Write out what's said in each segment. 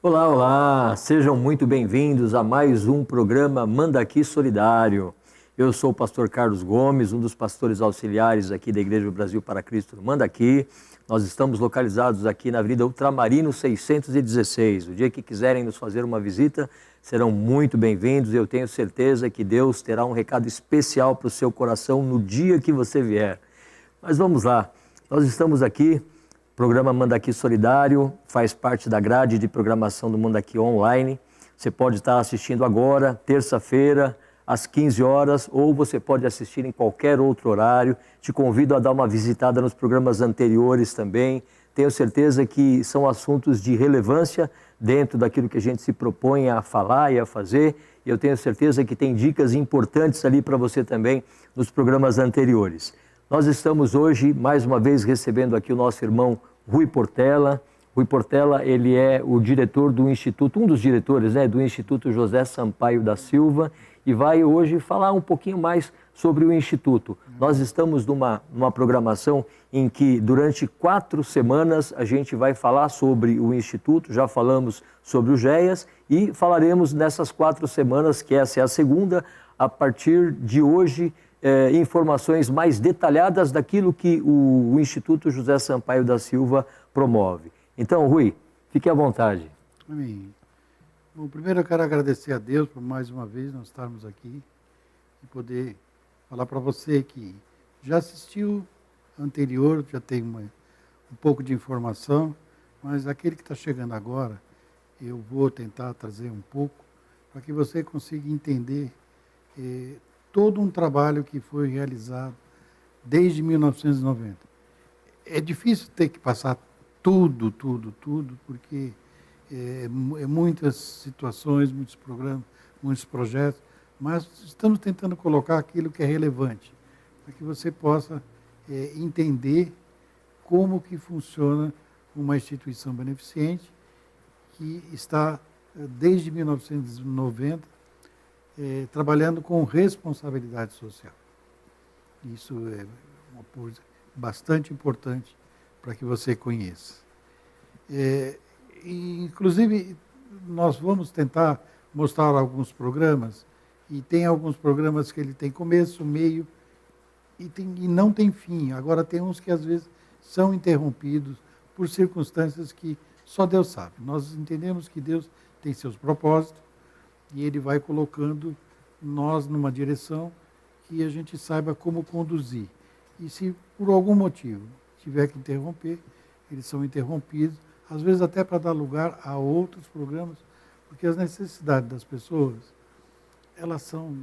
Olá, olá! Sejam muito bem-vindos a mais um programa Manda Aqui Solidário. Eu sou o pastor Carlos Gomes, um dos pastores auxiliares aqui da Igreja do Brasil para Cristo Manda Aqui. Nós estamos localizados aqui na Avenida Ultramarino 616. O dia que quiserem nos fazer uma visita, serão muito bem-vindos. Eu tenho certeza que Deus terá um recado especial para o seu coração no dia que você vier. Mas vamos lá, nós estamos aqui. O programa Manda Aqui Solidário faz parte da grade de programação do Manda Aqui Online. Você pode estar assistindo agora, terça-feira, às 15 horas, ou você pode assistir em qualquer outro horário. Te convido a dar uma visitada nos programas anteriores também. Tenho certeza que são assuntos de relevância dentro daquilo que a gente se propõe a falar e a fazer. E eu tenho certeza que tem dicas importantes ali para você também nos programas anteriores. Nós estamos hoje, mais uma vez, recebendo aqui o nosso irmão Rui Portela. Rui Portela, ele é o diretor do Instituto, um dos diretores, do Instituto José Sampaio da Silva, e vai hoje falar um pouquinho mais sobre o Instituto. Nós estamos numa programação em que, durante 4 semanas, a gente vai falar sobre o Instituto, já falamos sobre o GEAS, e falaremos nessas 4 semanas, que essa é a segunda, a partir de hoje, informações mais detalhadas daquilo que o Instituto José Sampaio da Silva promove. Então, Rui, fique à vontade. Amém. Bom, primeiro eu quero agradecer a Deus por mais uma vez nós estarmos aqui e poder falar para você que já assistiu anterior, já tem um pouco de informação, mas aquele que está chegando agora, eu vou tentar trazer um pouco para que você consiga entender todo um trabalho que foi realizado desde 1990. É difícil ter que passar tudo, porque muitas situações, muitos programas, muitos projetos, mas estamos tentando colocar aquilo que é relevante, para que você possa entender como que funciona uma instituição beneficente que está desde 1990 trabalhando com responsabilidade social. Isso é uma coisa bastante importante para que você conheça. Inclusive, nós vamos tentar mostrar alguns programas, e tem alguns programas que ele tem começo, meio, e não tem fim. Agora, tem uns que às vezes são interrompidos por circunstâncias que só Deus sabe. Nós entendemos que Deus tem seus propósitos, e Ele vai colocando nós numa direção que a gente saiba como conduzir. E se por algum motivo tiver que interromper, eles são interrompidos, às vezes até para dar lugar a outros programas, porque as necessidades das pessoas, elas são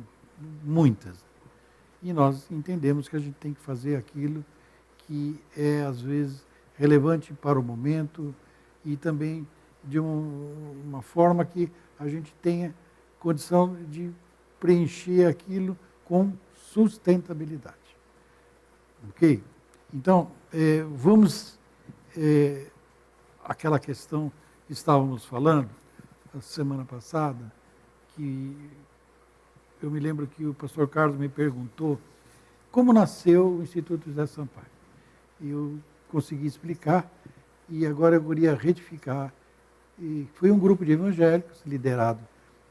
muitas. E nós entendemos que a gente tem que fazer aquilo que é, às vezes, relevante para o momento e também de uma forma que a gente tenha condição de preencher aquilo com sustentabilidade. Ok? Então, vamos... aquela questão que estávamos falando a semana passada, que eu me lembro que o pastor Carlos me perguntou como nasceu o Instituto José Sampaio. Eu consegui explicar e agora eu queria retificar. E foi um grupo de evangélicos liderado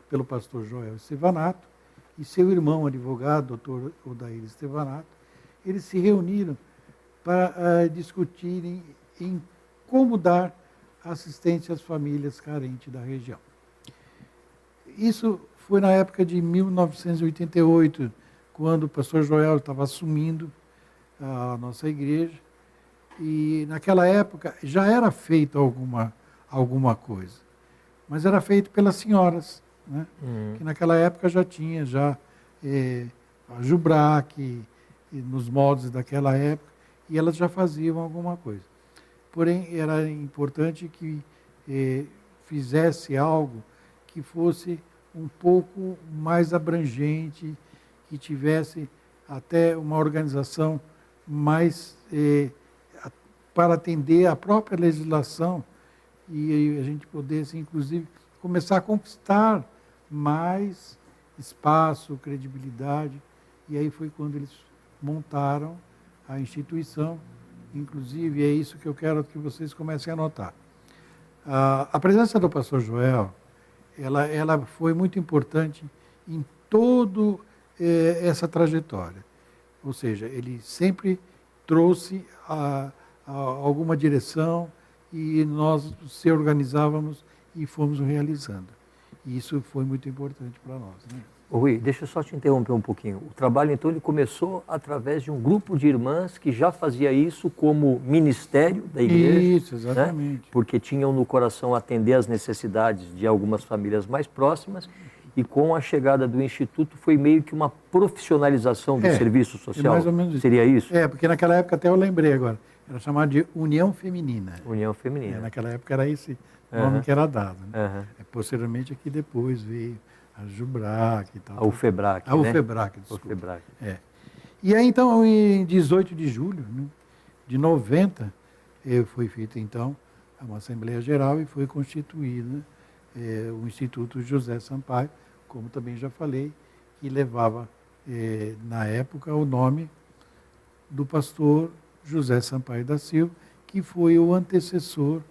pelo pastor Joel Estevanato e seu irmão, advogado, doutor Odair Estevanato. Eles se reuniram para discutirem em como dar assistência às famílias carentes da região. Isso foi na época de 1988, quando o pastor Joel estava assumindo a nossa igreja, e naquela época já era feita alguma coisa, mas era feito pelas senhoras, né? Que naquela época já tinha a Jubrac, nos moldes daquela época, e elas já faziam alguma coisa. Porém, era importante que fizesse algo que fosse um pouco mais abrangente, que tivesse até uma organização mais para atender a própria legislação e a gente pudesse, inclusive, começar a conquistar mais espaço, credibilidade. E aí foi quando eles montaram a instituição. Inclusive, é isso que eu quero que vocês comecem a notar. A presença do pastor Joel, ela foi muito importante em todo essa trajetória. Ou seja, ele sempre trouxe alguma direção e nós se organizávamos e fomos realizando. E isso foi muito importante para nós, né? Rui, deixa eu só te interromper um pouquinho. O trabalho, então, ele começou através de um grupo de irmãs que já fazia isso como ministério da igreja. Isso, exatamente. Né? Porque tinham no coração atender às necessidades de algumas famílias mais próximas. E com a chegada do Instituto foi meio que uma profissionalização do serviço social. Mais ou menos isso. Seria isso? Porque naquela época, até eu lembrei agora, era chamado de União Feminina. União Feminina. Naquela época era esse nome que era dado. Né? Posteriormente aqui depois veio a Jubrac e tal. A UFEBRAC, A UFEBRAC, desculpa. UFEBRAC. E aí, então, em 18 de julho, né, de 90, foi feita, então, uma Assembleia Geral e foi constituída o Instituto José Sampaio, como também já falei, que levava, na época, o nome do pastor José Sampaio da Silva, que foi o antecessor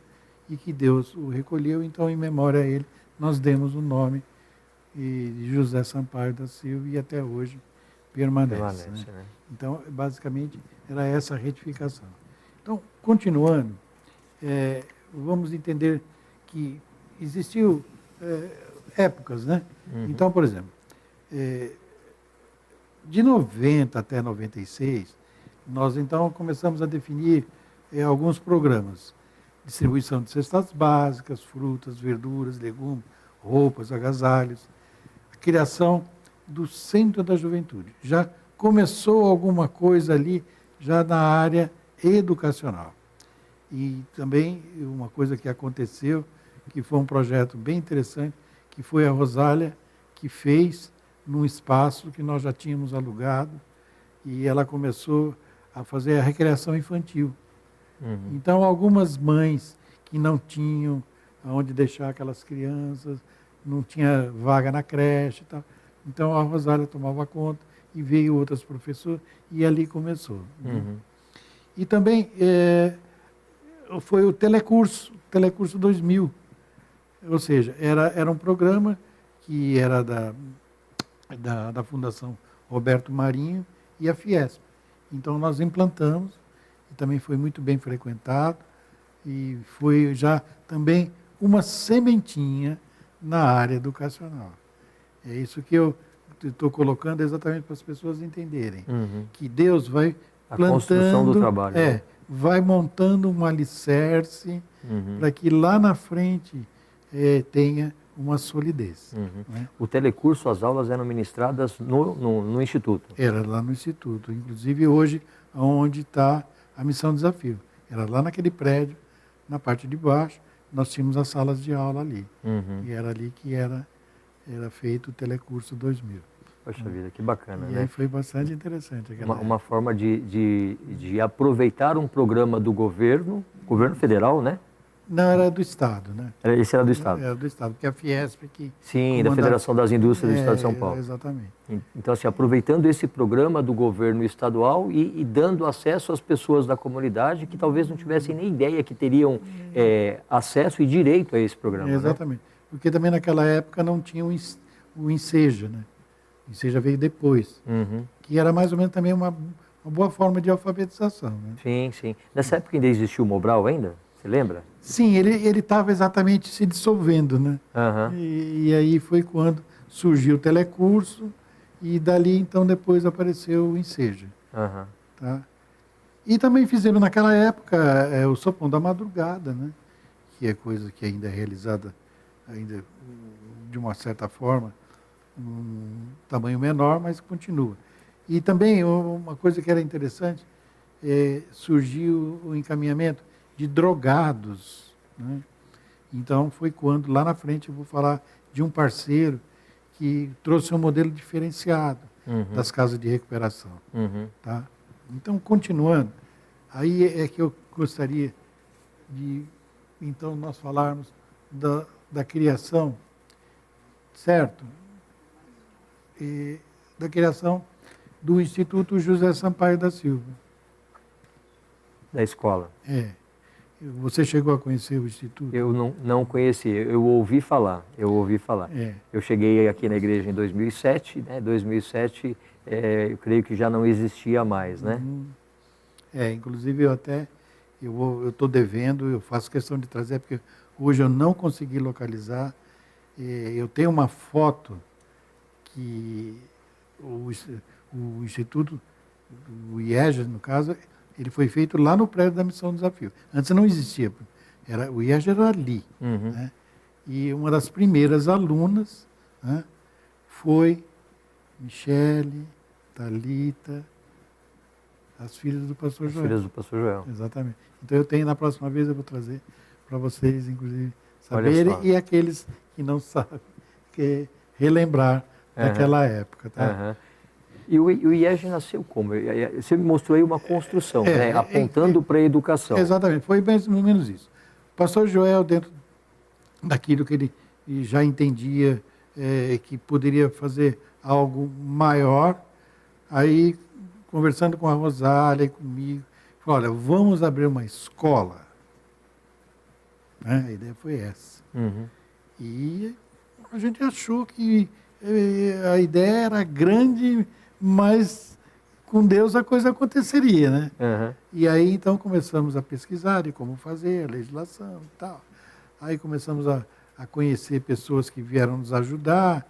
e que Deus o recolheu. Então, em memória a ele, nós demos o nome de José Sampaio da Silva e até hoje permanece. Né? Então, basicamente, era essa a retificação. Então, continuando, vamos entender que existiu épocas, né? Então, por exemplo, de 90 até 96, nós então começamos a definir alguns programas. Distribuição de cestas básicas, frutas, verduras, legumes, roupas, agasalhos. A criação do Centro da Juventude. Já começou alguma coisa ali, já na área educacional. E também uma coisa que aconteceu, que foi um projeto bem interessante, que foi a Rosália, que fez num espaço que nós já tínhamos alugado, e ela começou a fazer a recreação infantil. Então, algumas mães que não tinham onde deixar aquelas crianças, não tinha vaga na creche e tal. Então, a Rosália tomava conta e veio outras professoras e ali começou. E também foi o Telecurso 2000. Ou seja, era um programa que era da Fundação Roberto Marinho e a Fiesp. Então, nós implantamos, e também foi muito bem frequentado, e foi já também uma sementinha na área educacional. É isso que eu estou colocando exatamente para as pessoas entenderem. Que Deus vai plantando... A construção do trabalho. Vai montando um alicerce para que lá na frente tenha uma solidez. Né? O telecurso, as aulas eram ministradas no Instituto? Era lá no Instituto. Inclusive hoje, onde está a Missão Desafio. Era lá naquele prédio, na parte de baixo, nós tínhamos as salas de aula ali. E era ali que era feito o Telecurso 2000. Poxa vida, que bacana, né? E aí foi bastante interessante. Uma forma de aproveitar um programa do governo federal, né? Não, era do Estado, né? Esse era do Estado? Era do Estado, porque a Fiesp que... Sim, da Federação das Indústrias do Estado de São Paulo. Exatamente. Então, assim, aproveitando esse programa do governo estadual e dando acesso às pessoas da comunidade que talvez não tivessem nem ideia que teriam acesso e direito a esse programa. Exatamente. Né? Porque também naquela época não tinha o Enseja, né? O Enseja veio depois. Que era mais ou menos também uma boa forma de alfabetização. Né? Sim, sim. Nessa época ainda existiu o Mobral ainda? Você lembra? Sim, ele estava exatamente se dissolvendo, né? E aí foi quando surgiu o Telecurso e dali então depois apareceu o Enseja. Tá? E também fizemos naquela época o Sopão da Madrugada, né? Que é coisa que ainda é realizada ainda de uma certa forma, um tamanho menor, mas continua. E também uma coisa que era interessante, surgiu o encaminhamento de drogados. Né? Então, foi quando, lá na frente, eu vou falar de um parceiro que trouxe um modelo diferenciado das casas de recuperação. Tá? Então, continuando, aí é que eu gostaria de, então, nós falarmos da criação, certo? Da criação do Instituto José Sampaio da Silva. Da escola. Você chegou a conhecer o Instituto? Eu não conheci, eu ouvi falar. É. Eu cheguei aqui na igreja em 2007, né? 2007, eu creio que já não existia mais, né? Inclusive eu estou devendo, eu faço questão de trazer, porque hoje eu não consegui localizar. Eu tenho uma foto que o Instituto, o IEJA, no caso, ele foi feito lá no prédio da Missão do Desafio. Antes não existia. O IEJA era ali. Uhum. Né? E uma das primeiras alunas, né, foi Michele, Thalita, as filhas do pastor Joel. Filhas do pastor Joel. Exatamente. Então eu tenho, na próxima vez eu vou trazer para vocês, inclusive, saberem, e aqueles que não sabem, que relembrar daquela época. Tá? Uhum. E o IEJ nasceu como? Você me mostrou aí uma construção, né? Apontando para a educação. Exatamente, foi mais ou menos isso. O pastor Joel, dentro daquilo que ele já entendia, que poderia fazer algo maior, aí, conversando com a Rosália e comigo, falou, olha, vamos abrir uma escola. A ideia foi essa. Uhum. E a gente achou que a ideia era grande, mas com Deus a coisa aconteceria, né? Uhum. E aí, então, começamos a pesquisar de como fazer, a legislação e tal. Aí começamos a conhecer pessoas que vieram nos ajudar,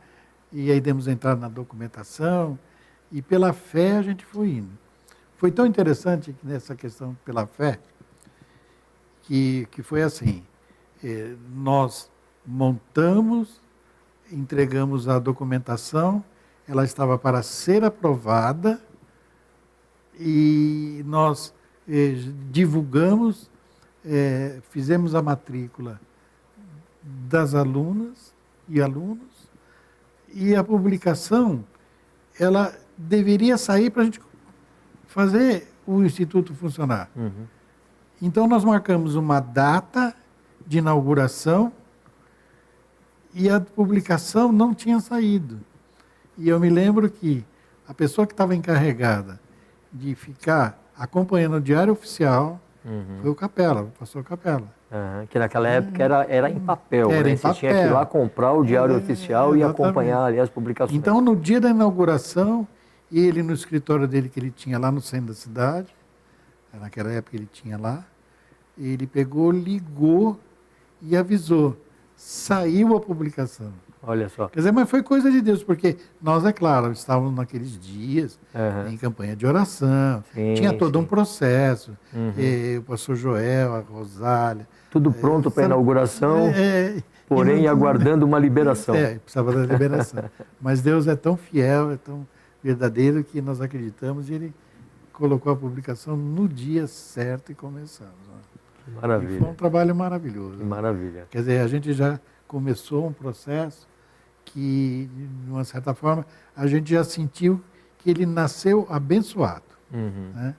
e aí demos entrada na documentação, e pela fé a gente foi indo. Foi tão interessante que nessa questão pela fé, que foi assim, nós montamos, entregamos a documentação, ela estava para ser aprovada, e nós divulgamos, fizemos a matrícula das alunas e alunos, e a publicação, ela deveria sair para a gente fazer o Instituto funcionar. Uhum. Então nós marcamos uma data de inauguração e a publicação não tinha saído. E eu me lembro que a pessoa que estava encarregada de ficar acompanhando o Diário Oficial foi o Capela, o pastor Capela. Uhum. Que naquela época era em papel, Era né? em Você papel. tinha que ir lá comprar o Diário Oficial e acompanhar ali as publicações. Então, no dia da inauguração, ele no escritório dele que ele tinha lá no centro da cidade, naquela época ele tinha lá, ele pegou, ligou e avisou. Saiu a publicação. Olha só. Quer dizer, mas foi coisa de Deus, porque nós, é claro, estávamos naqueles dias em campanha de oração, tinha todo um processo, o pastor Joel, a Rosália. Tudo pronto para a inauguração, porém aguardando uma liberação. Precisava da liberação. Mas Deus é tão fiel, é tão verdadeiro que nós acreditamos e Ele colocou a publicação no dia certo e começamos. Maravilha. E foi um trabalho maravilhoso. Maravilha. Quer dizer, a gente já começou um processo que, de uma certa forma, a gente já sentiu que ele nasceu abençoado. Né?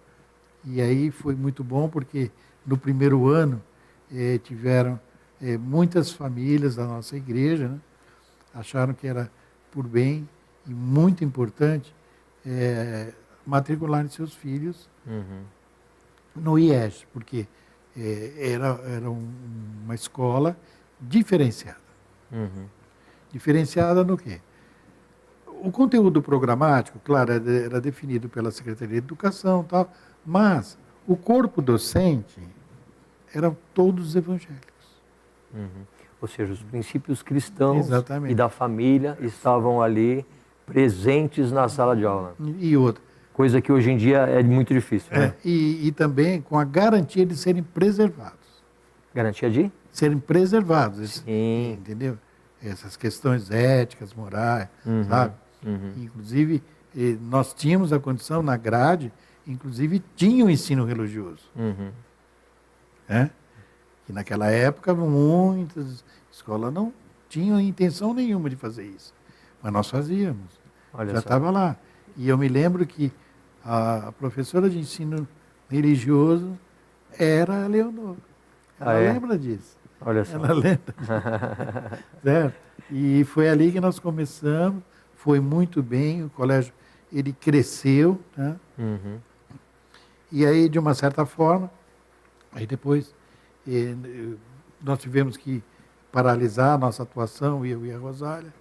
E aí foi muito bom, porque no primeiro ano tiveram muitas famílias da nossa igreja, né? Acharam que era por bem e muito importante matricularem seus filhos no IES, porque era uma escola diferenciada. Diferenciada no quê? O conteúdo programático, claro, era definido pela Secretaria de Educação e tal, mas o corpo docente eram todos evangélicos. Ou seja, os princípios cristãos Exatamente. E da família estavam ali presentes na sala de aula. E outra. Coisa que hoje em dia é muito difícil. Né? E também com a garantia de serem preservados. Garantia de? Serem preservados. Sim. Entendeu? Essas questões éticas, morais, sabe? Inclusive, nós tínhamos a condição na grade, inclusive tinha o ensino religioso. Que naquela época muitas escolas não tinham intenção nenhuma de fazer isso. Mas nós fazíamos. Já estava lá. E eu me lembro que a professora de ensino religioso era a Leonor. Ela lembra disso. Olha só. Ela lembra. Certo? E foi ali que nós começamos. Foi muito bem. O colégio, ele cresceu. Né? E aí, de uma certa forma, aí depois Nós tivemos que paralisar a nossa atuação, eu e a Rosália,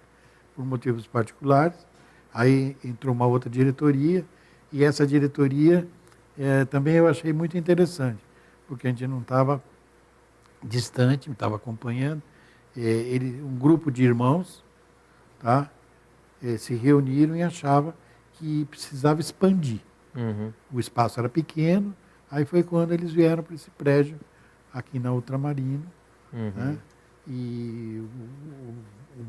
por motivos particulares. Aí entrou uma outra diretoria, e essa diretoria também eu achei muito interessante, porque a gente não estava distante, estava acompanhando. Um grupo de irmãos, tá, se reuniram e achavam que precisava expandir. Uhum. O espaço era pequeno, aí foi quando eles vieram para esse prédio aqui na Ultramarino, Uhum. né? E o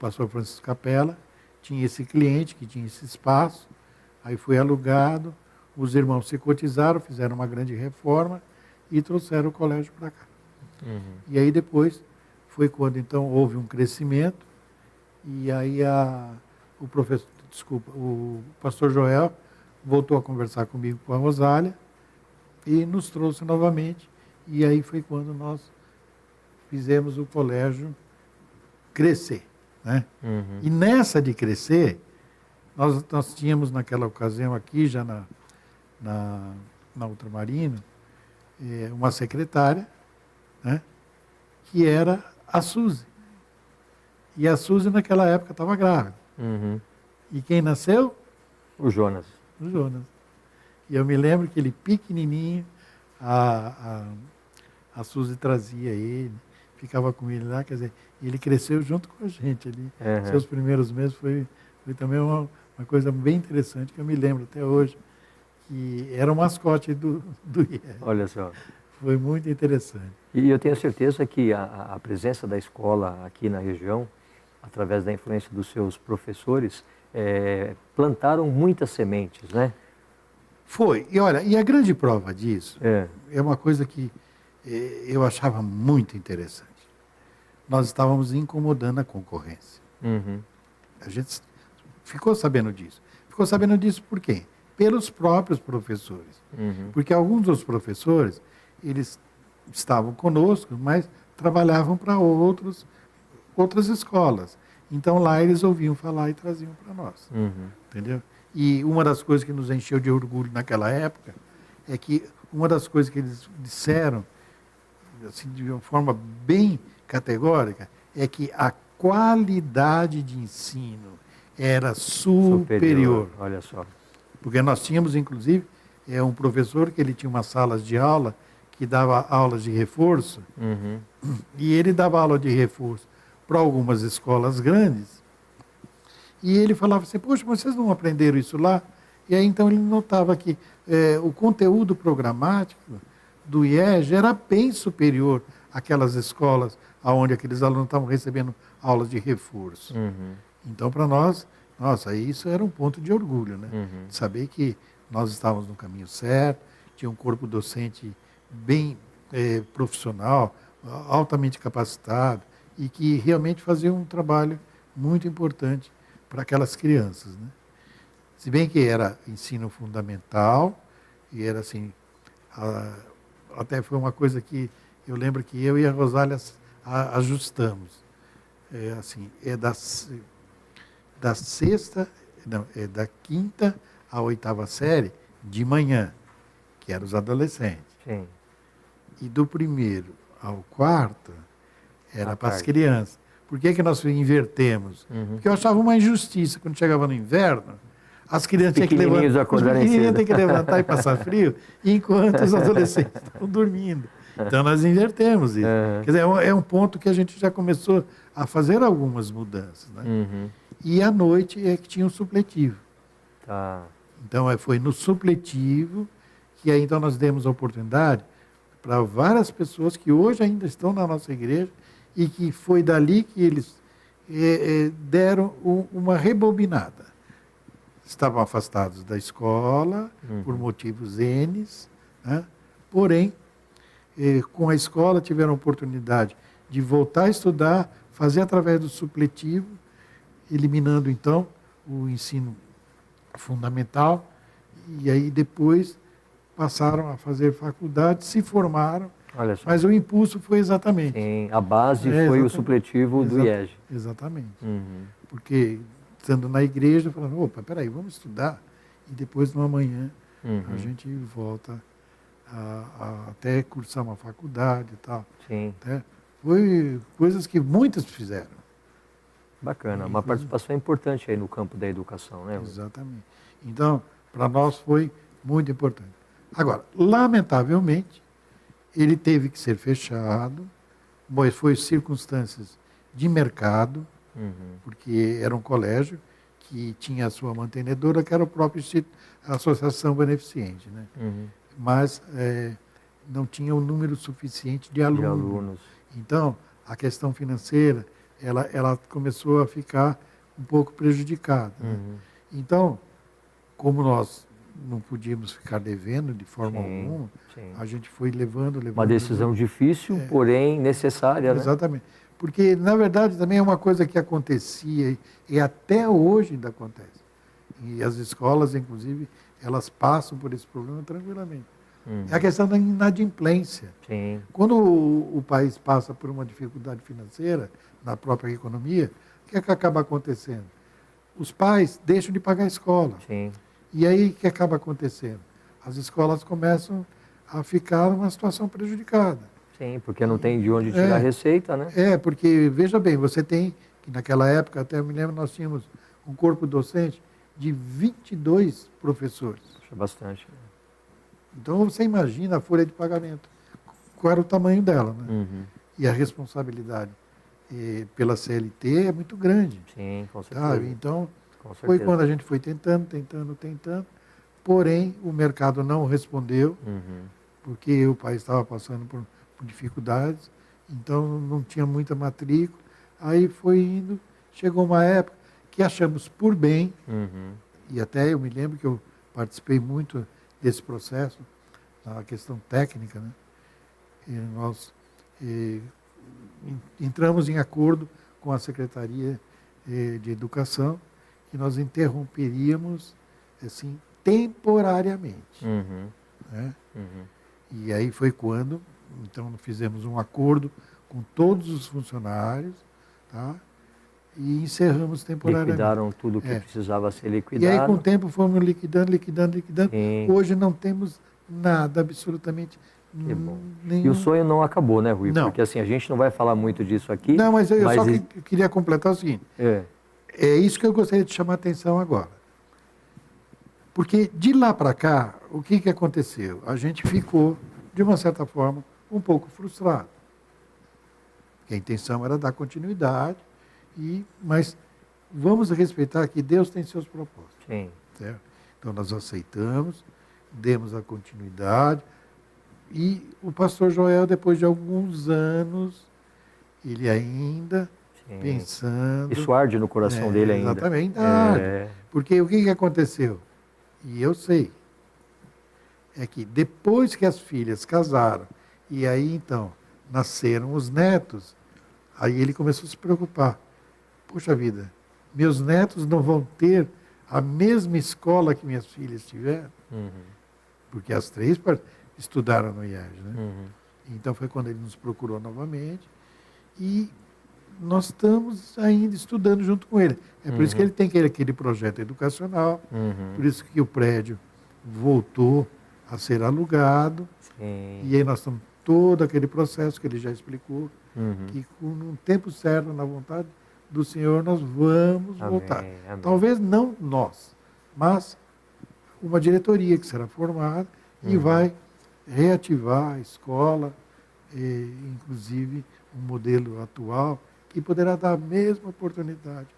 pastor Francisco Capella tinha esse cliente que tinha esse espaço, aí foi alugado, os irmãos se cotizaram, fizeram uma grande reforma e trouxeram o colégio para cá. Uhum. E aí depois foi quando então houve um crescimento, e aí o pastor Joel voltou a conversar comigo, com a Rosália, e nos trouxe novamente, e aí foi quando nós fizemos o colégio crescer, né? Uhum. E nessa de crescer, nós tínhamos naquela ocasião aqui, já na Ultramarino, uma secretária, né, que era a Suzy. E a Suzy naquela época estava grávida. Uhum. E quem nasceu? O Jonas. O Jonas. E eu me lembro que ele pequenininho, a Suzy trazia ele, ficava com ele lá, quer dizer, ele cresceu junto com a gente ali. Uhum. Seus primeiros meses foi também uma coisa bem interessante, que eu me lembro até hoje, que era o mascote do IES. Olha só. Foi muito interessante. E eu tenho certeza que a presença da escola aqui na região, através da influência dos seus professores, plantaram muitas sementes, né? Foi. E olha, e a grande prova disso é uma coisa que eu achava muito interessante. Nós estávamos incomodando a concorrência. Uhum. A gente ficou sabendo disso. Ficou sabendo disso por quê? Pelos próprios professores. Uhum. Porque alguns dos professores, eles estavam conosco, mas trabalhavam para outras escolas. Então lá eles ouviam falar e traziam para nós. Uhum. Entendeu? E uma das coisas que nos encheu de orgulho naquela época é que uma das coisas que eles disseram, assim, de uma forma bem categórica, é que a qualidade de ensino era superior. Olha só. Porque nós tínhamos, inclusive, um professor que ele tinha umas salas de aula que dava aulas de reforço, Uhum. e ele dava aula de reforço para algumas escolas grandes, e ele falava assim, poxa, mas vocês não aprenderam isso lá? E aí então ele notava que o conteúdo programático do IEG era bem superior àquelas escolas onde aqueles alunos estavam recebendo aulas de reforço. Uhum. Então, para nós, nossa, isso era um ponto de orgulho, né? Uhum. De saber que nós estávamos no caminho certo, tinha um corpo docente bem profissional, altamente capacitado, e que realmente fazia um trabalho muito importante para aquelas crianças, né? Se bem que era ensino fundamental, e era assim, até foi uma coisa que eu lembro que eu e a Rosália ajustamos. Da sexta, não, da quinta à oitava série, de manhã, que eram os adolescentes. Sim. E do primeiro ao quarto, era À para as tarde. crianças. Por que nós invertemos? Uhum. Porque eu achava uma injustiça, quando chegava no inverno, as crianças tinham que Pequenininhos levantar, os acordarem pequenininhos cedo. têm que levantar e passar frio, enquanto os adolescentes estão dormindo. Então nós invertemos isso. Uhum. Quer dizer, é um ponto que a gente já começou a fazer algumas mudanças, né? Uhum. E à noite é que tinha um supletivo. Tá. Então foi no supletivo que aí então nós demos a oportunidade para várias pessoas que hoje ainda estão na nossa igreja e que foi dali que eles deram uma rebobinada. Estavam afastados da escola por motivos N, né? Porém, com a escola tiveram a oportunidade de voltar a estudar, fazer através do supletivo, eliminando então o ensino fundamental, e aí depois passaram a fazer faculdade, se formaram, Olha só. mas o impulso foi exatamente. Sim, a base foi o exatamente. supletivo do IEG. Exatamente. Uhum. Porque, estando na igreja, falando, opa, peraí, vamos estudar, e depois, no amanhã, Uhum. a gente volta até cursar uma faculdade e tal. Sim. Né? Foi coisas que muitos fizeram. Bacana, uma participação importante aí no campo da educação, né? Exatamente. Então, para nós foi muito importante. Agora, lamentavelmente, ele teve que ser fechado, mas foi circunstâncias de mercado, porque era um colégio que tinha a sua mantenedora, que era o próprio a Associação Beneficente, né? Mas não tinha um número suficiente de alunos. Então, a questão financeira, ela começou a ficar um pouco prejudicada. Né? Então, como nós não podíamos ficar devendo de forma alguma, a gente foi levando. Uma decisão difícil, porém necessária, né? Exatamente. Porque, na verdade, também é uma coisa que acontecia e até hoje ainda acontece. E as escolas, inclusive, elas passam por esse problema tranquilamente. É a questão da inadimplência. Sim. Quando o país passa por uma dificuldade financeira, na própria economia, o que é que acaba acontecendo? Os pais deixam de pagar a escola. Sim. E aí o que acaba acontecendo? As escolas começam a ficar numa situação prejudicada. Sim, porque não tem de onde tirar receita, né? Porque, veja bem, você tem, que naquela época, até eu me lembro, nós tínhamos um corpo docente de 22 professores. Acho bastante. Então, você imagina a folha de pagamento. Qual era o tamanho dela, né? E a responsabilidade pela CLT é muito grande. Sim, com certeza. Sabe? Então, foi quando a gente foi tentando, porém, o mercado não respondeu, porque o país estava passando por dificuldades, então não tinha muita matrícula. Aí foi indo, chegou uma época que achamos por bem, e até eu me lembro que eu participei muito desse processo, na questão técnica, né? E nós entramos em acordo com a Secretaria de Educação que nós interromperíamos, assim, temporariamente. Né? E aí foi quando, então, fizemos um acordo com todos os funcionários, tá? E encerramos temporariamente. Liquidaram tudo que precisava ser liquidado. E aí, com o tempo, fomos liquidando. Sim. Hoje não temos nada, absolutamente nenhum. E o sonho não acabou, né, Rui? Não. Porque assim, a gente não vai falar muito disso aqui. Não, mas eu só queria completar o seguinte. É isso que eu gostaria de chamar a atenção agora. Porque de lá para cá, o que aconteceu? A gente ficou, de uma certa forma, um pouco frustrado. Porque a intenção era dar continuidade, mas vamos respeitar que Deus tem seus propósitos. Sim. Certo? Então nós aceitamos, demos a continuidade, e o pastor Joel, depois de alguns anos, ele ainda pensando... Isso arde no coração dele ainda. Exatamente, porque o que aconteceu? E eu sei, é que depois que as filhas casaram, e aí então nasceram os netos, aí ele começou a se preocupar. Puxa vida, meus netos não vão ter a mesma escola que minhas filhas tiveram? Porque as três estudaram no IES, né? Então foi quando ele nos procurou novamente, e nós estamos ainda estudando junto com ele. É por isso que ele tem aquele projeto educacional, por isso que o prédio voltou a ser alugado, e aí nós estamos todo aquele processo que ele já explicou, que com um tempo certo, na vontade do Senhor, nós vamos voltar. Amém. Talvez não nós, mas uma diretoria que será formada e vai reativar a escola, inclusive um modelo atual, que poderá dar a mesma oportunidade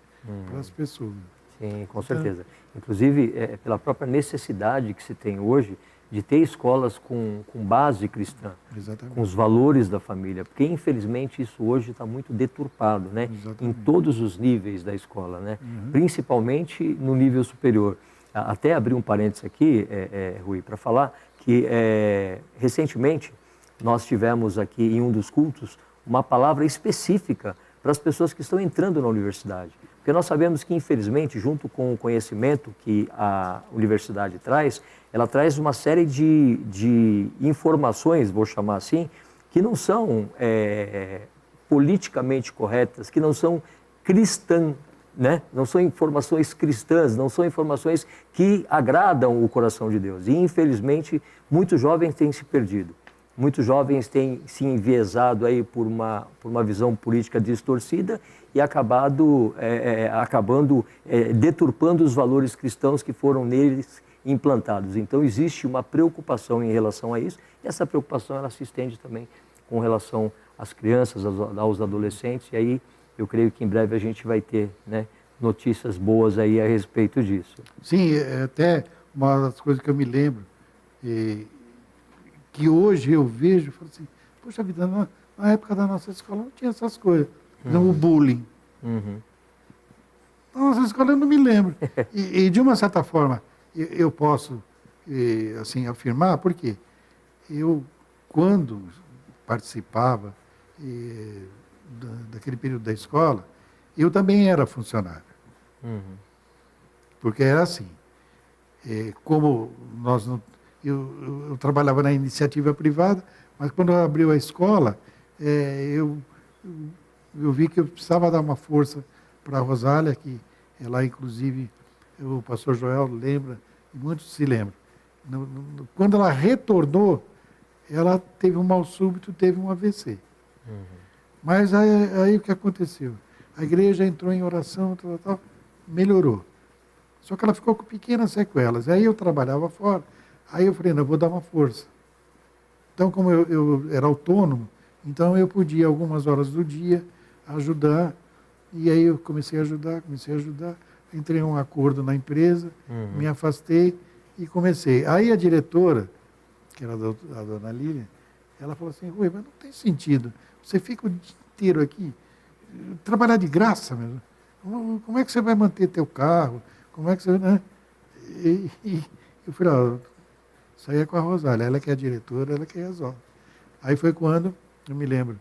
para as pessoas. Sim, com certeza. Inclusive, pela própria necessidade que se tem hoje de ter escolas com base cristã, Exatamente. com os valores da família, porque infelizmente isso hoje está muito deturpado, né? Em todos os níveis da escola, né? Principalmente no nível superior. Até abrir um parênteses aqui, Rui, para falar que recentemente nós tivemos aqui em um dos cultos uma palavra específica para as pessoas que estão entrando na universidade. Porque nós sabemos que, infelizmente, junto com o conhecimento que a universidade traz, ela traz uma série de informações, vou chamar assim, que não são politicamente corretas, que não são né? Não são informações cristãs, não são informações que agradam o coração de Deus. E, infelizmente, muitos jovens têm se perdido. Muitos jovens têm se enviesado aí por uma visão política distorcida e acabando deturpando os valores cristãos que foram neles implantados. Então, existe uma preocupação em relação a isso, e essa preocupação ela se estende também com relação às crianças, aos adolescentes, e aí eu creio que em breve a gente vai ter, né, notícias boas aí a respeito disso. Sim, até uma das coisas que eu me lembro, que hoje eu vejo, eu falo assim, poxa vida, na época da nossa escola não tinha essas coisas, não o bullying. Na nossa escola eu não me lembro. E de uma certa forma, eu posso assim, afirmar, porque eu, quando participava daquele período da escola, eu também era funcionário. Porque era assim, como nós não, eu trabalhava na iniciativa privada, mas quando abriu a escola, eu vi que eu precisava dar uma força para a Rosália, que ela, inclusive, o pastor Joel lembra, e muitos se lembram. Quando ela retornou, ela teve um mal súbito, teve um AVC. Mas aí o que aconteceu? A igreja entrou em oração, tal, melhorou. Só que ela ficou com pequenas sequelas. Aí eu trabalhava fora. Aí eu falei, não, eu vou dar uma força. Então, como eu era autônomo, então eu podia, algumas horas do dia, ajudar. E aí eu comecei a ajudar. Entrei em um acordo na empresa, me afastei e comecei. Aí a diretora, que era a dona Lília, ela falou assim, Rui, mas não tem sentido. Você fica o dia inteiro aqui, trabalhar de graça mesmo. Como é que você vai manter teu carro? Como é que você... Né? E eu falei, ó, isso aí é com a Rosália, ela que é a diretora, ela que resolve. Aí foi quando, eu me lembro,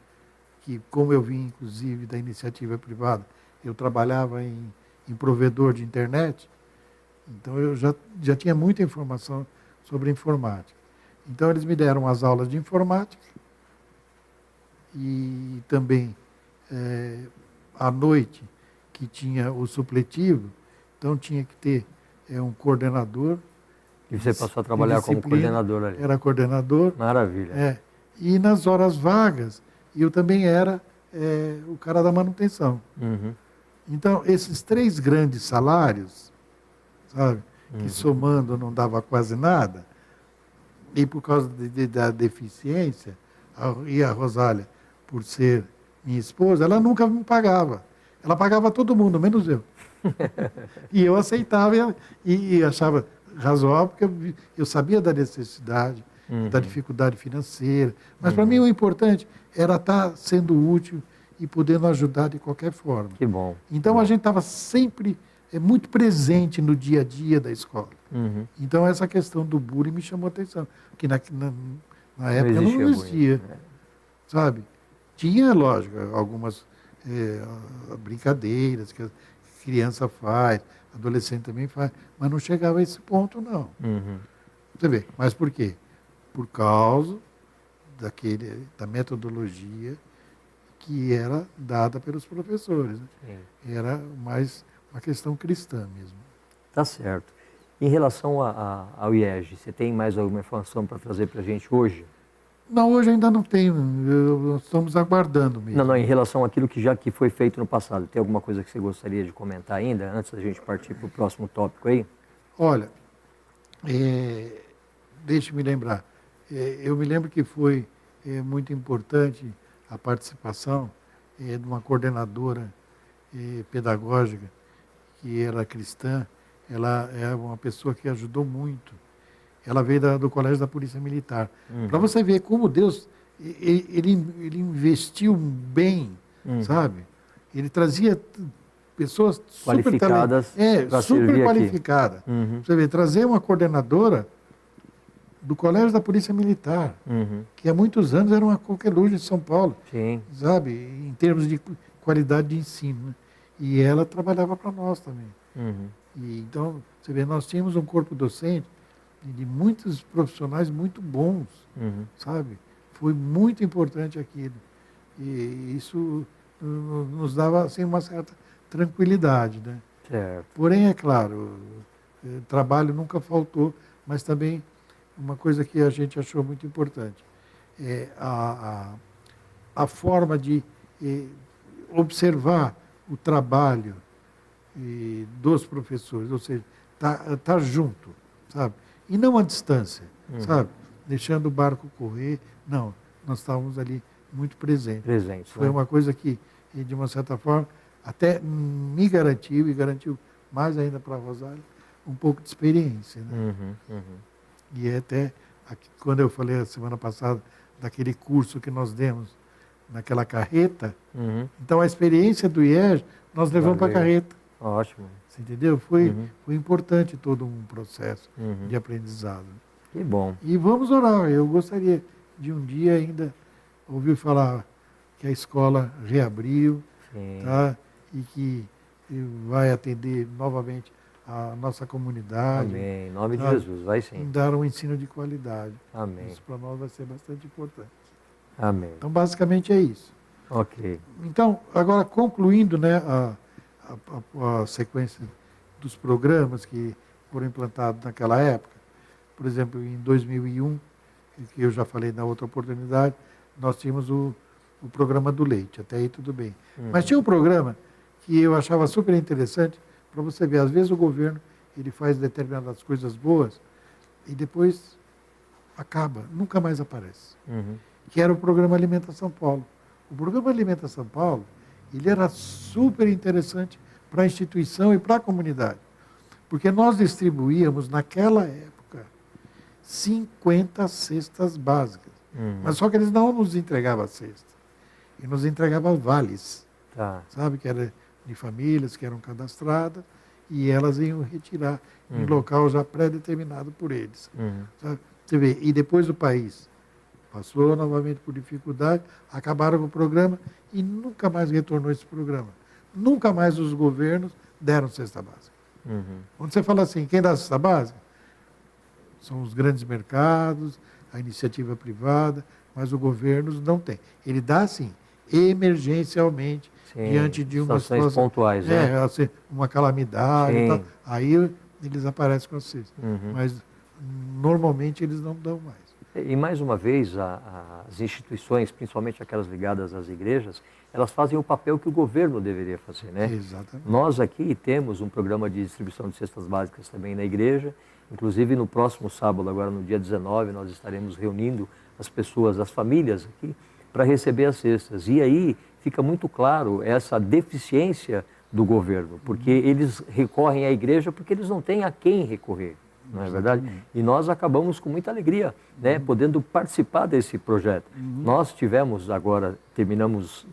que como eu vim, inclusive, da iniciativa privada, eu trabalhava em provedor de internet, então eu já tinha muita informação sobre informática. Então eles me deram as aulas de informática e também à noite, que tinha o supletivo, então tinha que ter um coordenador. E você passou a trabalhar como coordenador ali? Era coordenador. Maravilha. E nas horas vagas, eu também era o cara da manutenção. Então, esses 3 grandes salários, sabe, que somando não dava quase nada, e por causa da deficiência, e a Rosália, por ser minha esposa, ela nunca me pagava. Ela pagava todo mundo, menos eu. E eu aceitava e achava razoável, porque eu sabia da necessidade, da dificuldade financeira. Mas para mim o importante era estar sendo útil e podendo ajudar de qualquer forma. Que bom. Então a gente estava sempre muito presente no dia a dia da escola. Então essa questão do bullying me chamou a atenção, que na época não existia. Sabe? Tinha, lógico, algumas brincadeiras que a criança faz, adolescente também faz, mas não chegava a esse ponto, não. Você vê, mas por quê? Por causa da metodologia que era dada pelos professores. Né? Era mais uma questão cristã mesmo. Tá certo. Em relação ao IEG, você tem mais alguma informação para trazer para a gente hoje? Não, hoje ainda não tenho. Estamos aguardando mesmo. Não, em relação àquilo que foi feito no passado. Tem alguma coisa que você gostaria de comentar ainda, antes da gente partir para o próximo tópico aí? Olha, deixe-me lembrar. Eu me lembro que foi muito importante a participação de uma coordenadora pedagógica, que era cristã. Ela é uma pessoa que ajudou muito. Ela veio do Colégio da Polícia Militar. Para você ver como Deus, ele investiu bem, sabe? Ele trazia pessoas qualificadas super qualificadas. Você vê, trazer uma coordenadora do Colégio da Polícia Militar, que há muitos anos era uma coqueluche de São Paulo, sabe? Em termos de qualidade de ensino. Né? E ela trabalhava para nós também. E, então, você vê, nós tínhamos um corpo docente de muitos profissionais muito bons, sabe? Foi muito importante aquilo. E isso nos dava assim, uma certa tranquilidade, né? Certo. Porém, é claro, trabalho nunca faltou, mas também uma coisa que a gente achou muito importante é a forma de observar o trabalho dos professores, ou seja, tá junto, sabe? E não à distância, sabe? Deixando o barco correr. Não, nós estávamos ali muito presentes. Foi uma coisa que, de uma certa forma, até me garantiu, e garantiu mais ainda para a Rosália, um pouco de experiência. Né? E até, quando eu falei a semana passada daquele curso que nós demos naquela carreta, então a experiência do IES nós levamos para a carreta. Ótimo. Você entendeu? Foi importante todo um processo de aprendizado. Que bom. E vamos orar. Eu gostaria de um dia ainda ouvir falar que a escola reabriu, tá? E que vai atender novamente a nossa comunidade. Amém. Em nome de Jesus, vai sim. Dar um ensino de qualidade. Amém. Isso para nós vai ser bastante importante. Amém. Então, basicamente é isso. Ok. Então, agora concluindo, né, a sequência dos programas que foram implantados naquela época, por exemplo, em 2001, que eu já falei na outra oportunidade, nós tínhamos o programa do leite, até aí tudo bem. Mas tinha um programa que eu achava super interessante, para você ver, às vezes o governo ele faz determinadas coisas boas e depois acaba, nunca mais aparece. Que era o programa Alimenta São Paulo. O programa Alimenta São Paulo, ele era super interessante para a instituição e para a comunidade, porque nós distribuíamos naquela época 50 cestas básicas, mas só que eles não nos entregavam a cesta, e nos entregavam vales, sabe, que era de famílias que eram cadastradas, e elas iam retirar em local já pré-determinado por eles. Sabe? Você vê, e depois o país passou novamente por dificuldade, acabaram com o programa e nunca mais retornou esse programa. Nunca mais os governos deram cesta básica. Quando você fala assim, quem dá cesta básica? São os grandes mercados, a iniciativa privada, mas o governo não tem. Ele dá, sim, emergencialmente, diante de uma situação pontuais, né? Assim, uma calamidade e tal. Aí eles aparecem com a cesta. Mas normalmente eles não dão mais. E mais uma vez, as instituições, principalmente aquelas ligadas às igrejas, elas fazem o papel que o governo deveria fazer, né? Exatamente. Nós aqui temos um programa de distribuição de cestas básicas também na igreja. Inclusive, no próximo sábado, agora no dia 19, nós estaremos reunindo as pessoas, as famílias aqui, para receber as cestas. E aí fica muito claro essa deficiência do governo, porque eles recorrem à igreja porque eles não têm a quem recorrer. Não é verdade? E nós acabamos com muita alegria, né, podendo participar desse projeto. Nós tivemos agora, terminamos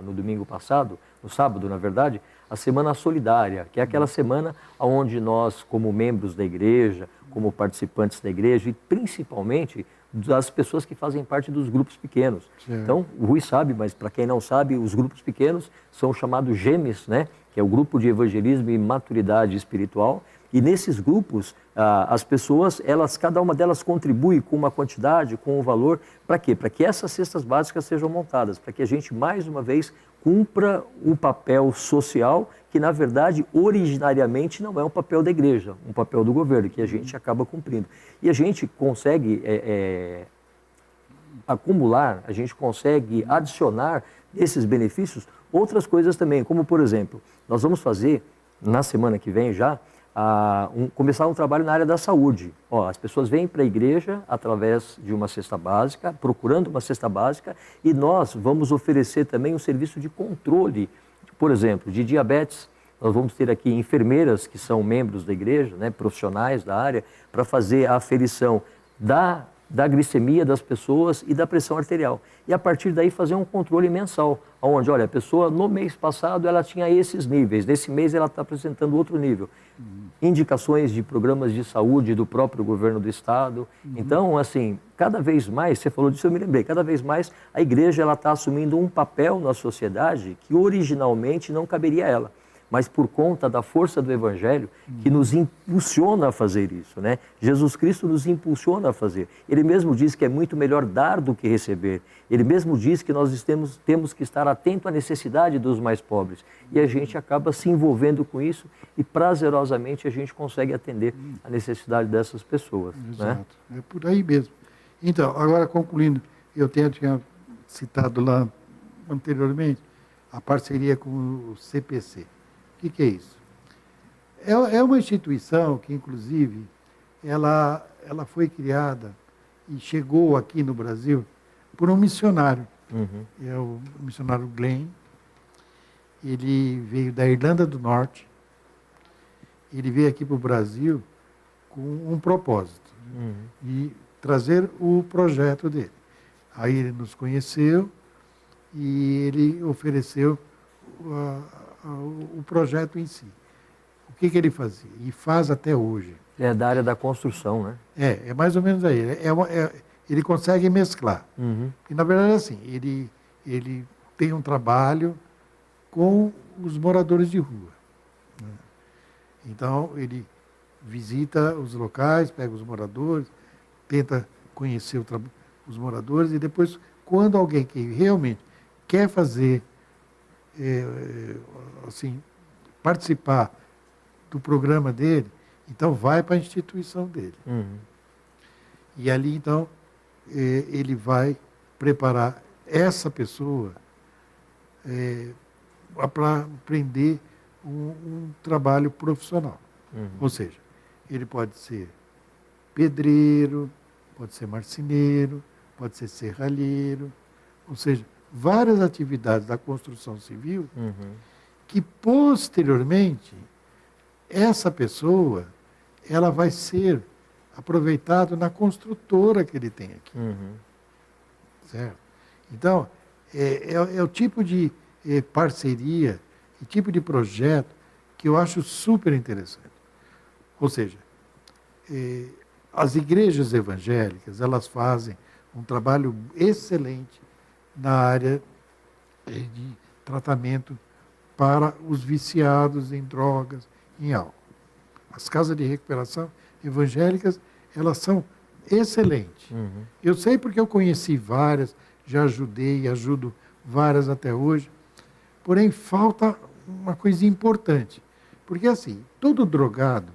no domingo passado, no sábado, na verdade, a Semana Solidária, que é aquela semana onde nós, como membros da igreja, como participantes da igreja e principalmente das pessoas que fazem parte dos grupos pequenos. Então, o Rui sabe, mas para quem não sabe, os grupos pequenos são chamados GEMES, né, que é o Grupo de Evangelismo e Maturidade Espiritual. E nesses grupos, as pessoas, cada uma delas contribui com uma quantidade, com um valor, para quê? Para que essas cestas básicas sejam montadas, para que a gente, mais uma vez, cumpra o papel social, que na verdade, originariamente, não é um papel da igreja, um papel do governo, que a gente acaba cumprindo. E a gente consegue acumular, a gente consegue adicionar esses benefícios outras coisas também, como por exemplo, nós vamos fazer, na semana que vem já, começar um trabalho na área da saúde. As pessoas vêm para a igreja através de uma cesta básica, procurando uma cesta básica, e nós vamos oferecer também um serviço de controle, por exemplo, de diabetes. Nós vamos ter aqui enfermeiras que são membros da igreja, né, profissionais da área, para fazer a aferição da glicemia das pessoas e da pressão arterial. E a partir daí fazer um controle mensal, onde, olha, a pessoa no mês passado ela tinha esses níveis, nesse mês ela está apresentando outro nível. Indicações de programas de saúde do próprio governo do estado. Então, assim, cada vez mais, você falou disso, eu me lembrei, cada vez mais a igreja está assumindo um papel na sociedade que originalmente não caberia a ela. mas por conta da força do Evangelho que nos impulsiona a fazer isso, né? Jesus Cristo nos impulsiona a fazer. Ele mesmo diz que é muito melhor dar do que receber. Ele mesmo diz que nós temos que estar atento à necessidade dos mais pobres. E a gente acaba se envolvendo com isso e prazerosamente a gente consegue atender a necessidade dessas pessoas. Exato, né? É por aí mesmo. Então, agora concluindo, eu tinha citado lá anteriormente a parceria com o CPC. O que é isso? É uma instituição que, inclusive, ela foi criada e chegou aqui no Brasil por um missionário. É o missionário Glenn. Ele veio da Irlanda do Norte. Ele veio aqui para o Brasil com um propósito, de trazer o projeto dele. Aí ele nos conheceu e ele ofereceu o projeto em si. O que ele fazia? E faz até hoje. É da área da construção, né? É mais ou menos aí. Ele consegue mesclar. E, na verdade, assim, ele tem um trabalho com os moradores de rua. Né? Então, ele visita os locais, pega os moradores, tenta conhecer os moradores e depois, quando alguém que realmente quer fazer, assim, participar do programa dele, então vai para a instituição dele. E ali, então, ele vai preparar essa pessoa para aprender um trabalho profissional. Ou seja, ele pode ser pedreiro, pode ser marceneiro, pode ser serralheiro, ou seja, várias atividades da construção civil que, posteriormente, essa pessoa ela vai ser aproveitada na construtora que ele tem aqui. Certo? Então, é o tipo de parceria, e tipo de projeto que eu acho super interessante. Ou seja, as igrejas evangélicas, elas fazem um trabalho excelente na área de tratamento para os viciados em drogas, em álcool. As casas de recuperação evangélicas, elas são excelentes. Eu sei porque eu conheci várias, já ajudei e ajudo várias até hoje, porém falta uma coisa importante. Porque assim, todo drogado,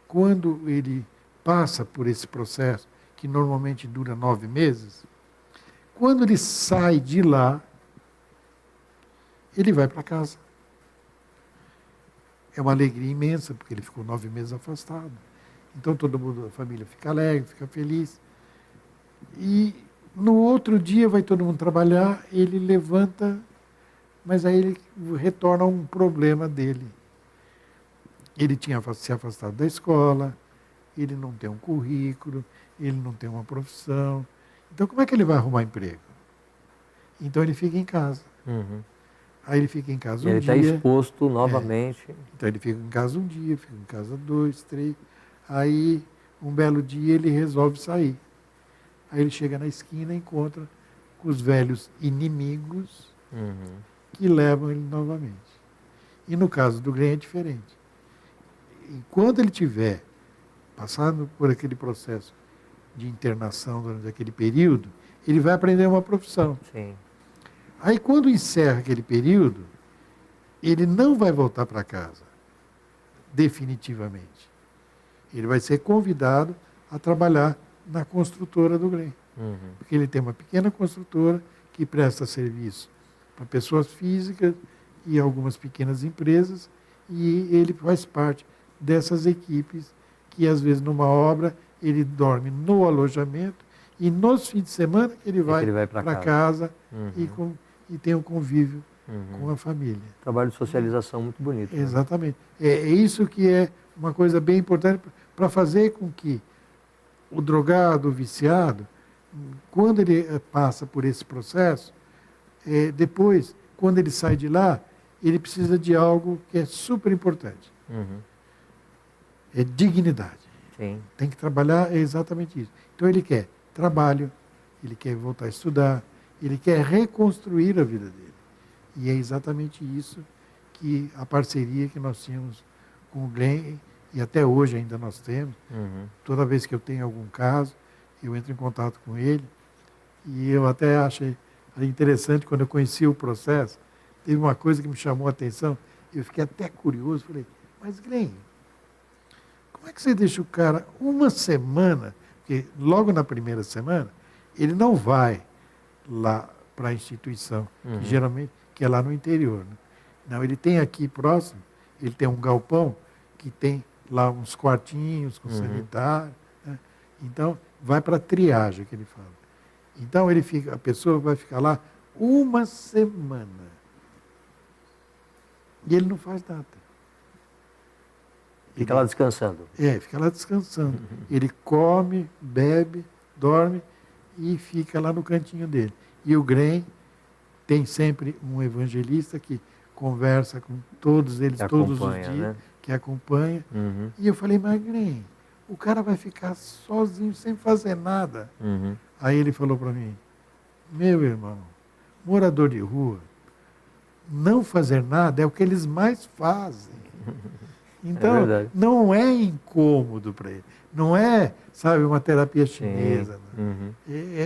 quando ele passa por esse processo, que normalmente dura 9 meses, quando ele sai de lá, ele vai para casa. É uma alegria imensa, porque ele ficou 9 meses afastado. Então todo mundo, a família fica alegre, fica feliz. E no outro dia vai todo mundo trabalhar, ele levanta, mas aí ele retorna a um problema dele. Ele tinha se afastado da escola, ele não tem um currículo, ele não tem uma profissão. Então como é que ele vai arrumar emprego? Então ele fica em casa. Aí ele fica em casa um dia. Ele está exposto novamente. Então ele fica em casa um dia, fica em casa 2, 3. Aí um belo dia ele resolve sair. Aí ele chega na esquina e encontra com os velhos inimigos que levam ele novamente. E no caso do Glenn é diferente. Enquanto ele tiver passado por aquele processo de internação durante aquele período, ele vai aprender uma profissão. Sim. Aí quando encerra aquele período, ele não vai voltar para casa, definitivamente. Ele vai ser convidado a trabalhar na construtora do Glenn. Porque ele tem uma pequena construtora que presta serviço para pessoas físicas e algumas pequenas empresas, e ele faz parte dessas equipes que, às vezes, numa obra, ele dorme no alojamento e nos fins de semana ele vai para casa e tem um convívio com a família. Trabalho de socialização muito bonito. Exatamente. Né? É isso que é uma coisa bem importante para fazer com que o drogado, o viciado, quando ele passa por esse processo, depois, quando ele sai de lá, ele precisa de algo que é super importante. É dignidade. Sim. Tem que trabalhar, é exatamente isso. Então ele quer trabalho, ele quer voltar a estudar, ele quer reconstruir a vida dele. E é exatamente isso que a parceria que nós tínhamos com o Glenn, e até hoje ainda nós temos. Toda vez que eu tenho algum caso, eu entro em contato com ele. E eu até achei interessante, quando eu conheci o processo, teve uma coisa que me chamou a atenção, eu fiquei até curioso, falei, mas Glenn, como é que você deixa o cara uma semana, porque logo na primeira semana, ele não vai lá para a instituição, que geralmente que é lá no interior. Né? Não, ele tem aqui próximo, ele tem um galpão que tem lá uns quartinhos com sanitário. Né? Então, vai para a triagem, que ele fala. Então, a pessoa vai ficar lá uma semana. E ele não faz nada. Fica lá descansando. Fica lá descansando. Ele come, bebe, dorme e fica lá no cantinho dele. E o Glenn tem sempre um evangelista que conversa com todos eles todos os dias, né? Que acompanha. E eu falei, mas Glenn, o cara vai ficar sozinho, sem fazer nada. Aí ele falou para mim, meu irmão, morador de rua, não fazer nada é o que eles mais fazem. Então, não é incômodo para ele. Não é, sabe, uma terapia chinesa. Né?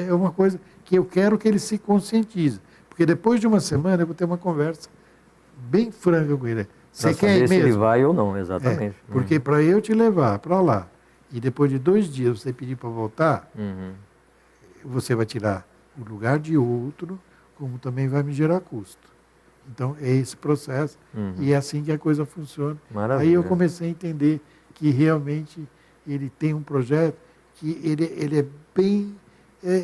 É uma coisa que eu quero que ele se conscientize. Porque depois de uma semana eu vou ter uma conversa bem franca com ele. Você quer ir mesmo? Se ele vai ou não, exatamente. Porque para eu te levar para lá, e depois de 2 dias você pedir para voltar, você vai tirar o lugar de outro, como também vai me gerar custo. Então, é esse processo, e é assim que a coisa funciona. Maravilha. Aí eu comecei a entender que realmente ele tem um projeto que ele é bem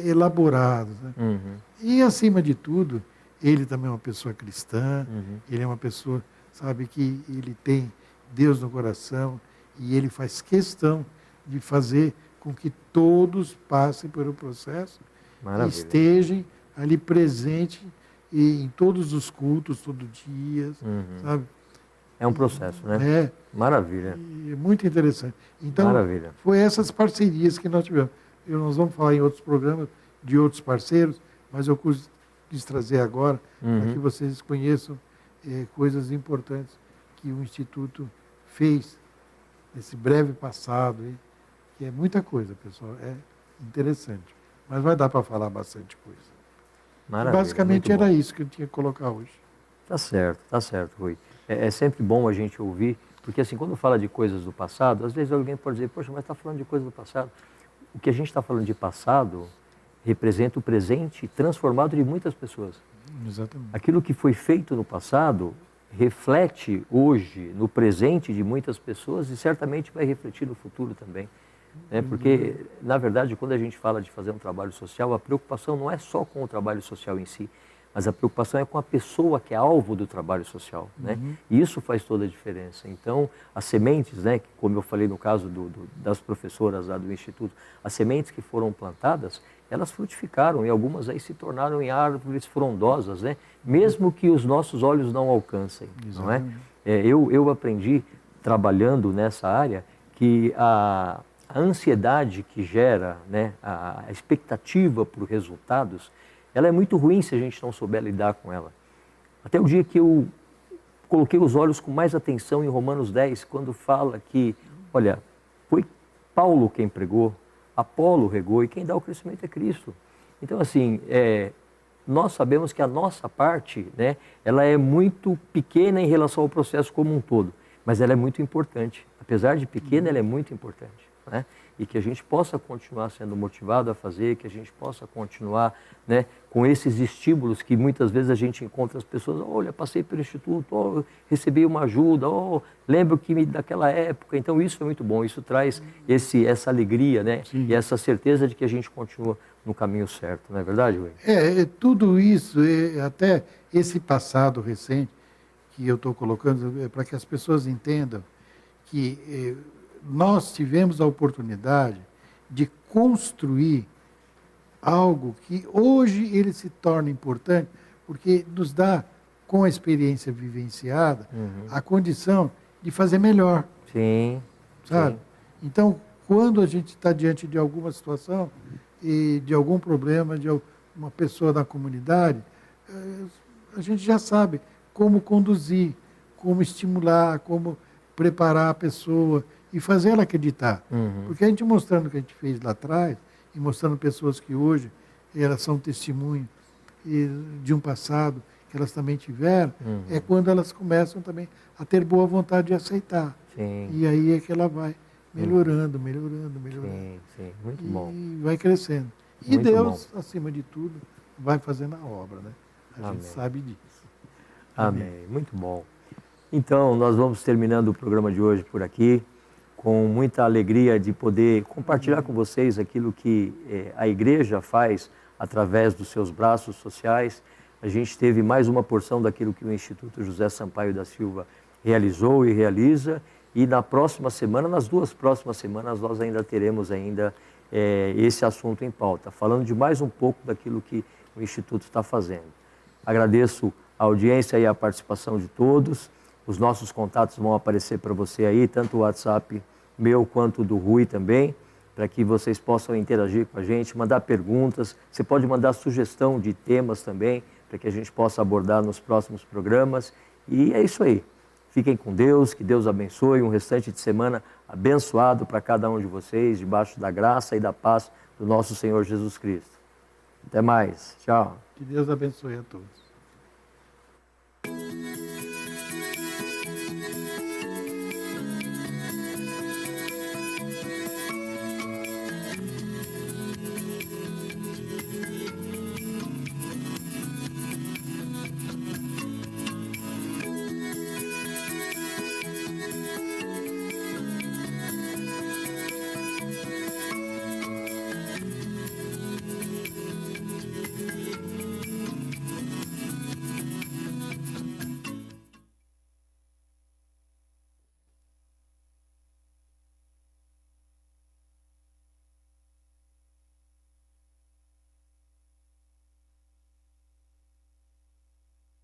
elaborado. Né? E, acima de tudo, ele também é uma pessoa cristã, ele é uma pessoa, sabe, que ele tem Deus no coração, e ele faz questão de fazer com que todos passem pelo processo, e estejam ali presentes em todos os cultos, todo dia, sabe? É um processo, né? Maravilha. É muito interessante. Então, foi essas parcerias que nós tivemos. Nós vamos falar em outros programas de outros parceiros, mas eu quis trazer agora para que vocês conheçam coisas importantes que o Instituto fez nesse breve passado, que é muita coisa, pessoal. É interessante. Mas vai dar para falar bastante coisa. Maravilha, basicamente era isso que eu tinha que colocar hoje. Tá certo, Rui. É sempre bom a gente ouvir, porque assim, quando fala de coisas do passado, às vezes alguém pode dizer, poxa, mas está falando de coisas do passado. O que a gente está falando de passado representa o presente transformado de muitas pessoas. Exatamente. Aquilo que foi feito no passado reflete hoje no presente de muitas pessoas e certamente vai refletir no futuro também. Né? Porque, na verdade, quando a gente fala de fazer um trabalho social, a preocupação não é só com o trabalho social em si, mas a preocupação é com a pessoa que é alvo do trabalho social. Né? E isso faz toda a diferença. Então, as sementes, né, que, como eu falei no caso das professoras lá do Instituto, as sementes que foram plantadas, elas frutificaram e algumas aí se tornaram em árvores frondosas, né? Mesmo que os nossos olhos não alcancem. Não é? Eu aprendi, trabalhando nessa área, que a ansiedade que gera, né, a expectativa por resultados, ela é muito ruim se a gente não souber lidar com ela. Até o dia que eu coloquei os olhos com mais atenção em Romanos 10, quando fala que, olha, foi Paulo quem pregou, Apolo regou e quem dá o crescimento é Cristo. Então, assim, nós sabemos que a nossa parte, né, ela é muito pequena em relação ao processo como um todo, mas ela é muito importante. Apesar de pequena, ela é muito importante. Né? E que a gente possa continuar sendo motivado a fazer, que a gente possa continuar, né, com esses estímulos que muitas vezes a gente encontra as pessoas, olha, passei pelo Instituto, recebi uma ajuda, lembro que daquela época. Então isso é muito bom, isso traz essa alegria, né, e essa certeza de que a gente continua no caminho certo, não é verdade, Rui? Tudo isso, até esse passado recente que eu estou colocando, para que as pessoas entendam que nós tivemos a oportunidade de construir algo que hoje ele se torna importante, porque nos dá, com a experiência vivenciada, a condição de fazer melhor. Sim. Sabe? Sim. Então, quando a gente está diante de alguma situação e de algum problema de uma pessoa da comunidade, a gente já sabe como conduzir, como estimular, como preparar a pessoa e fazer ela acreditar. Porque a gente mostrando o que a gente fez lá atrás, e mostrando pessoas que hoje elas são testemunho de um passado que elas também tiveram, é quando elas começam também a ter boa vontade de aceitar. Sim. E aí é que ela vai melhorando. Sim, sim. Muito bom. E vai crescendo. E Muito Deus, acima de tudo, vai fazendo a obra, né? A Amém. gente sabe disso. Amém. Muito bom. Então, nós vamos terminando o programa de hoje por aqui, com muita alegria de poder compartilhar com vocês aquilo que a igreja faz através dos seus braços sociais. A gente teve mais uma porção daquilo que o Instituto José Sampaio da Silva realizou e realiza, e na próxima semana, nas 2 próximas semanas, nós ainda teremos esse assunto em pauta, falando de mais um pouco daquilo que o Instituto está fazendo. Agradeço a audiência e a participação de todos. Os nossos contatos vão aparecer para você aí, tanto o WhatsApp meu quanto do Rui também, para que vocês possam interagir com a gente, mandar perguntas. Você pode mandar sugestão de temas também, para que a gente possa abordar nos próximos programas. E é isso aí. Fiquem com Deus, que Deus abençoe um restante de semana abençoado para cada um de vocês, debaixo da graça e da paz do nosso Senhor Jesus Cristo. Até mais. Tchau. Que Deus abençoe a todos.